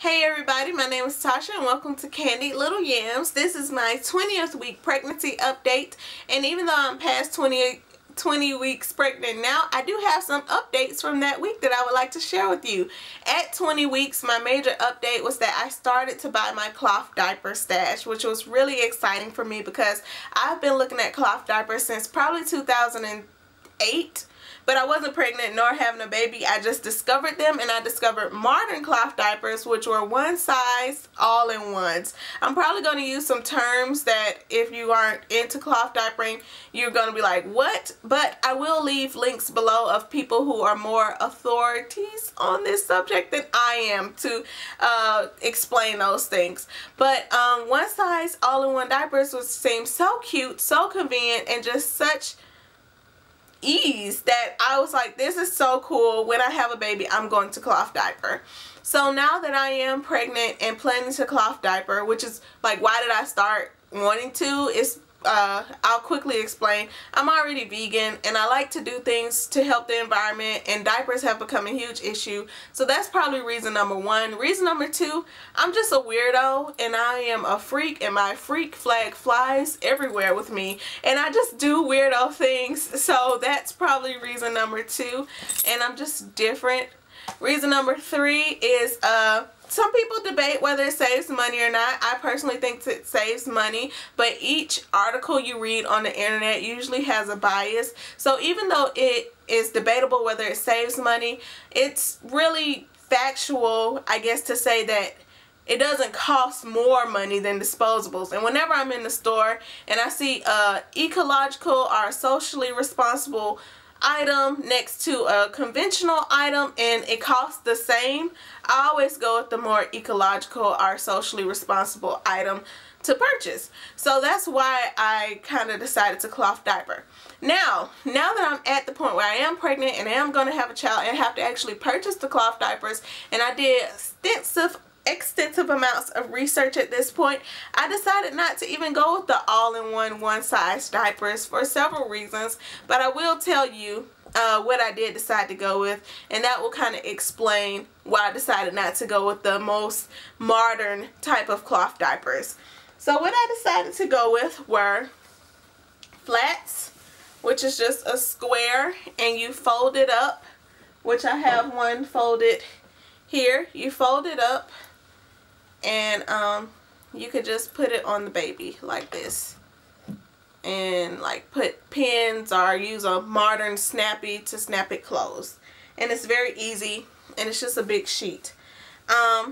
Hey everybody, my name is Tasha and welcome to Candied Little Yams. This is my 20th week pregnancy update, and even though I'm past 20 weeks pregnant now, I do have some updates from that week that I would like to share with you. At 20 weeks, my major update was that I started to buy my cloth diaper stash, which was really exciting for me because I've been looking at cloth diapers since probably 2008. But I wasn't pregnant nor having a baby. I just discovered them, and I discovered modern cloth diapers, which were one size all-in-ones. I'm probably going to use some terms that if you aren't into cloth diapering, you're going to be like, what? But I will leave links below of people who are more authorities on this subject than I am to explain those things. But one size all-in-one diapers seemed so cute, so convenient, and just such ease that I was like, this is so cool. When I have a baby, I'm going to cloth diaper. So now that I am pregnant and planning to cloth diaper, which is like, why did I start wanting to? It's I'll quickly explain. I'm already vegan and I like to do things to help the environment, and diapers have become a huge issue. So that's probably reason number one. Reason number two, I'm just a weirdo and I am a freak, and my freak flag flies everywhere with me, and I just do weirdo things. So that's probably reason number two, and I'm just different. Reason number three is some people debate whether it saves money or not. I personally think it saves money, but each article you read on the internet usually has a bias. So even though it is debatable whether it saves money, it's really factual, I guess, to say that it doesn't cost more money than disposables. And whenever I'm in the store and I see ecological or socially responsible item next to a conventional item and it costs the same, I always go with the more ecological or socially responsible item to purchase. So that's why I kind of decided to cloth diaper. Now that I'm at the point where I am pregnant and I am going to have a child and have to actually purchase the cloth diapers, and I did extensive amounts of research at this point, I decided not to even go with the all-in-one one-size diapers for several reasons, but I will tell you what I did decide to go with, and that will kind of explain why I decided not to go with the most modern type of cloth diapers. So what I decided to go with were flats, which is just a square and you fold it up, which I have one folded here. You fold it up and you could just put it on the baby like this, and like put pins or use a modern snappy to snap it closed, and it's very easy, and it's just a big sheet.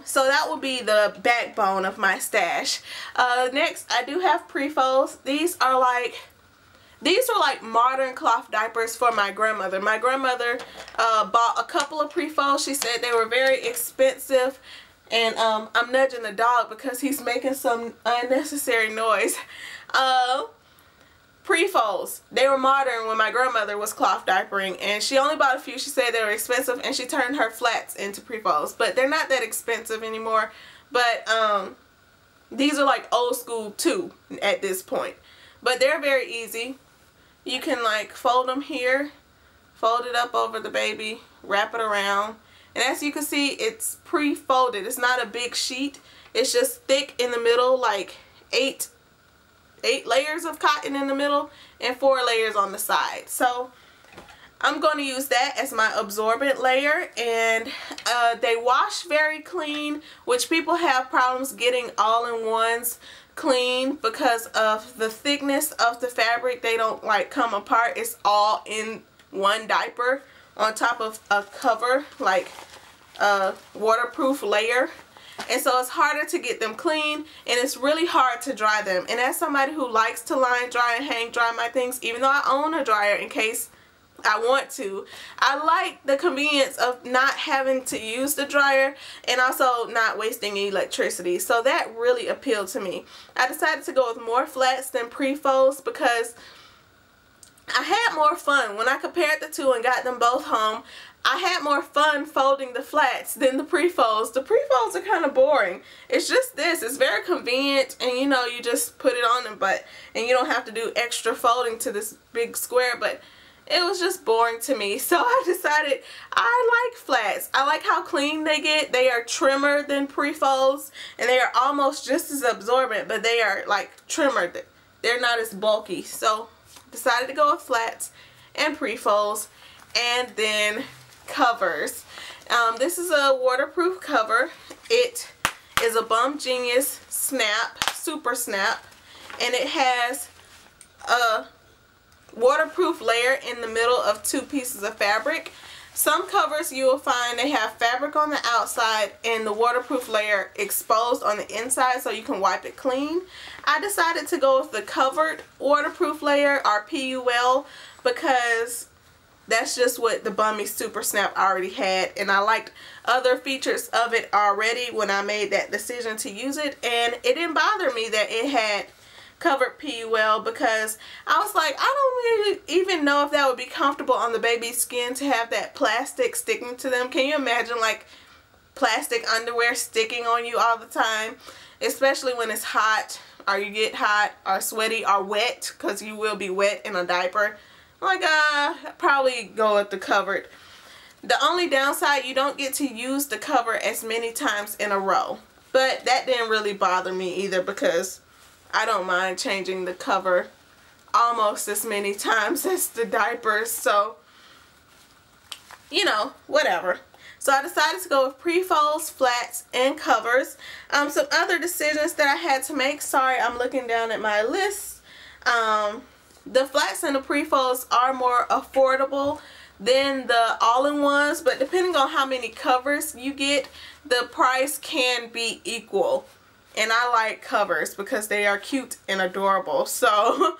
So that will be the backbone of my stash. Next, I do have prefolds. These are like modern cloth diapers for my grandmother. My grandmother bought a couple of prefolds. She said they were very expensive, and I'm nudging the dog because he's making some unnecessary noise. Prefolds, they were modern when my grandmother was cloth diapering, and she only bought a few. She said they were expensive, and she turned her flats into prefolds, but they're not that expensive anymore. But these are like old school too at this point, but they're very easy. You can like fold them here, fold it up over the baby, wrap it around, and as you can see, it's pre-folded. It's not a big sheet. It's just thick in the middle, like eight layers of cotton in the middle and 4 layers on the side. So I'm going to use that as my absorbent layer, and they wash very clean, which people have problems getting all-in-ones clean because of the thickness of the fabric. They don't like come apart. It's all in one diaper on top of a cover, like a waterproof layer, and so it's harder to get them clean, and it's really hard to dry them. And as somebody who likes to line dry and hang dry my things, even though I own a dryer in case I want to, I like the convenience of not having to use the dryer and also not wasting electricity. So that really appealed to me. I decided to go with more flats than prefolds because I had more fun when I compared the two and got them both home. I had more fun folding the flats than the prefolds. The prefolds are kind of boring. It's just this. It's very convenient, and you know, you just put it on them, and you don't have to do extra folding to this big square, but it was just boring to me. So I decided I like flats. I like how clean they get. They are trimmer than prefolds, and they are almost just as absorbent, but they are like trimmer. They're not as bulky. So decided to go with flats and prefolds, and then covers. This is a waterproof cover. It is a Bum Genius Snap, Super Snap, and it has a waterproof layer in the middle of 2 pieces of fabric. Some covers you will find they have fabric on the outside and the waterproof layer exposed on the inside so you can wipe it clean. I decided to go with the covered waterproof layer, or PUL, because that's just what the Bummy Super Snap already had, and I liked other features of it already when I made that decision to use it, and it didn't bother me that it had covered PUL, because I was like, I don't really even know if that would be comfortable on the baby's skin to have that plastic sticking to them. Can you imagine like plastic underwear sticking on you all the time, especially when it's hot, or you get hot or sweaty or wet, because you will be wet in a diaper. Like, probably go with the covered. The only downside, you don't get to use the cover as many times in a row, but that didn't really bother me either, because I don't mind changing the cover almost as many times as the diapers, so, you know, whatever. So I decided to go with prefolds, flats, and covers. Some other decisions that I had to make. Sorry, I'm looking down at my list. The flats and the prefolds are more affordable than the all-in-ones, but depending on how many covers you get, the price can be equal. And I like covers because they are cute and adorable. So,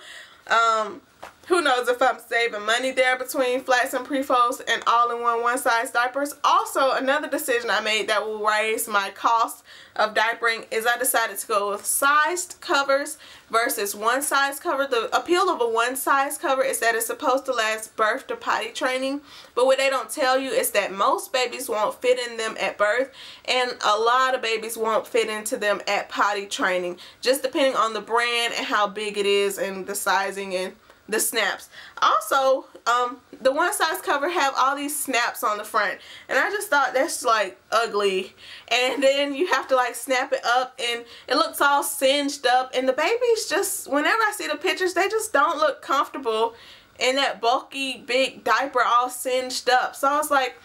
who knows if I'm saving money there between flats and prefolds and all-in-one one-size diapers. Also, another decision I made that will raise my cost of diapering is I decided to go with sized covers versus one-size cover. The appeal of a one-size cover is that it's supposed to last birth to potty training, but what they don't tell you is that most babies won't fit in them at birth, and a lot of babies won't fit into them at potty training, just depending on the brand and how big it is and the sizing and the snaps. Also, the one size cover have all these snaps on the front, and I just thought that's like ugly, and then you have to like snap it up and it looks all singed up, and the babies just, whenever I see the pictures, they just don't look comfortable in that bulky big diaper all singed up. So I was like,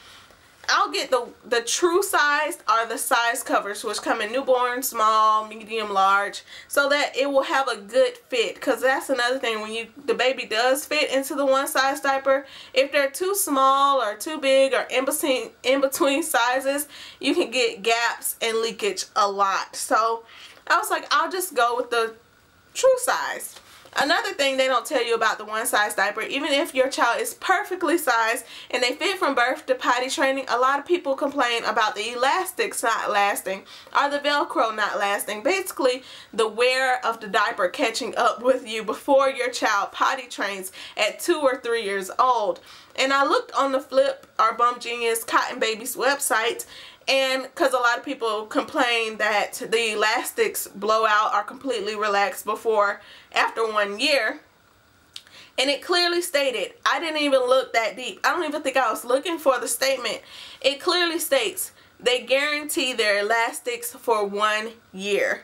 I'll get the true size or the size covers, which come in newborn, small, medium, large, so that it will have a good fit. Because that's another thing, when the baby does fit into the one size diaper, if they're too small or too big or in between sizes, you can get gaps and leakage a lot. So I was like, I'll just go with the true size. Another thing they don't tell you about the one size diaper, even if your child is perfectly sized and they fit from birth to potty training, a lot of people complain about the elastics not lasting or the velcro not lasting. Basically, the wear of the diaper catching up with you before your child potty trains at 2 or 3 years old. And I looked on the Flip or Bum Genius Cotton Baby's website, and because a lot of people complain that the elastics blow out or completely relax after 1 year, and it clearly stated, I didn't even look that deep, I don't even think I was looking for the statement, it clearly states they guarantee their elastics for 1 year.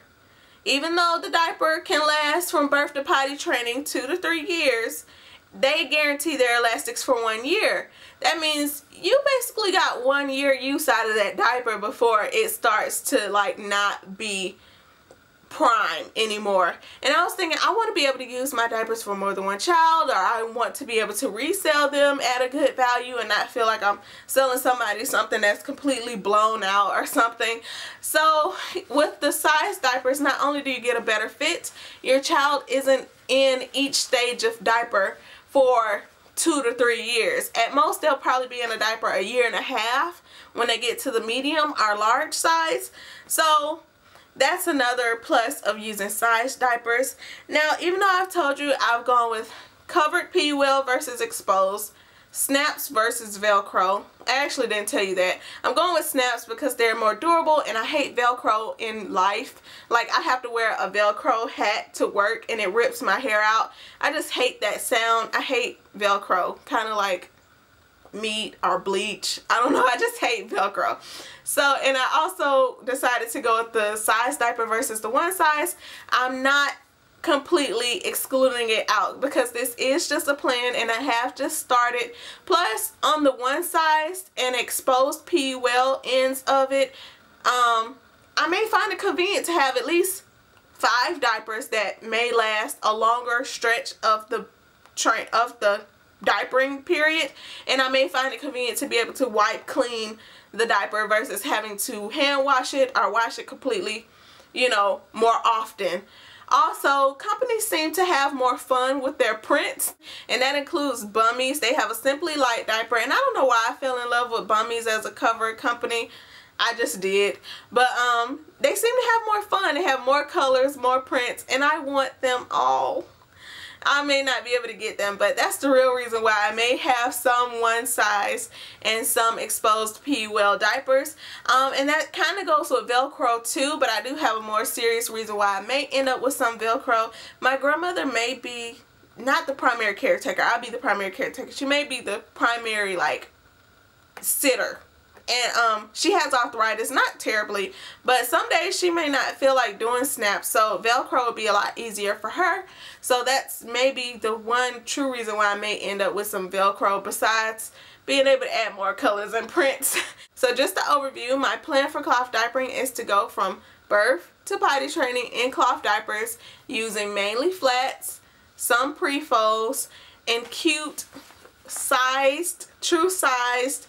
Even though the diaper can last from birth to potty training 2 to 3 years, they guarantee their elastics for 1 year. That means you basically got 1 year use out of that diaper before it starts to like not be prime anymore. And I was thinking, I want to be able to use my diapers for more than one child, or I want to be able to resell them at a good value and not feel like I'm selling somebody something that's completely blown out or something. So with the size diapers, not only do you get a better fit, your child isn't in each stage of diaper for 2 to 3 years. At most, they'll probably be in a diaper a year and a half when they get to the medium or large size. So that's another plus of using size diapers. Now, even though I've told you I've gone with covered PUL versus exposed, snaps versus velcro. I actually didn't tell you that. I'm going with snaps because they're more durable, and I hate velcro in life. Like, I have to wear a velcro hat to work and it rips my hair out. I just hate that sound. I hate velcro, kind of like meat or bleach. I don't know, I just hate velcro. So, and I also decided to go with the size diaper versus the one size. I'm not completely excluding it out because this is just a plan and I have just started. Plus, on the one size and exposed pee well ends of it, I may find it convenient to have at least 5 diapers that may last a longer stretch of the diapering period, and I may find it convenient to be able to wipe clean the diaper versus having to hand wash it or wash it completely, you know, more often. Also, companies seem to have more fun with their prints, and that includes Bummies. They have a Simply Light diaper, and I don't know why I fell in love with Bummies as a cover company. I just did. But they seem to have more fun. They have more colors, more prints, and I want them all. I may not be able to get them, but that's the real reason why I may have some one size and some exposed pee well diapers. And that kind of goes with velcro too, but I do have a more serious reason why I may end up with some velcro. My grandmother may be not the primary caretaker. I'll be the primary caretaker. She may be the primary, like, sitter. And she has arthritis, not terribly, but some days she may not feel like doing snaps, so velcro would be a lot easier for her. So that's maybe the one true reason why I may end up with some velcro, besides being able to add more colors and prints. So just to overview, my plan for cloth diapering is to go from birth to potty training in cloth diapers using mainly flats, some prefolds, and cute sized, true sized,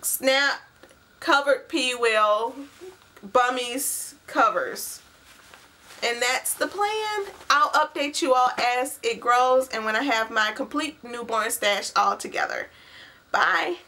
snap covered pee well Bummies covers. And that's the plan. I'll update you all as it grows and when I have my complete newborn stash all together. Bye.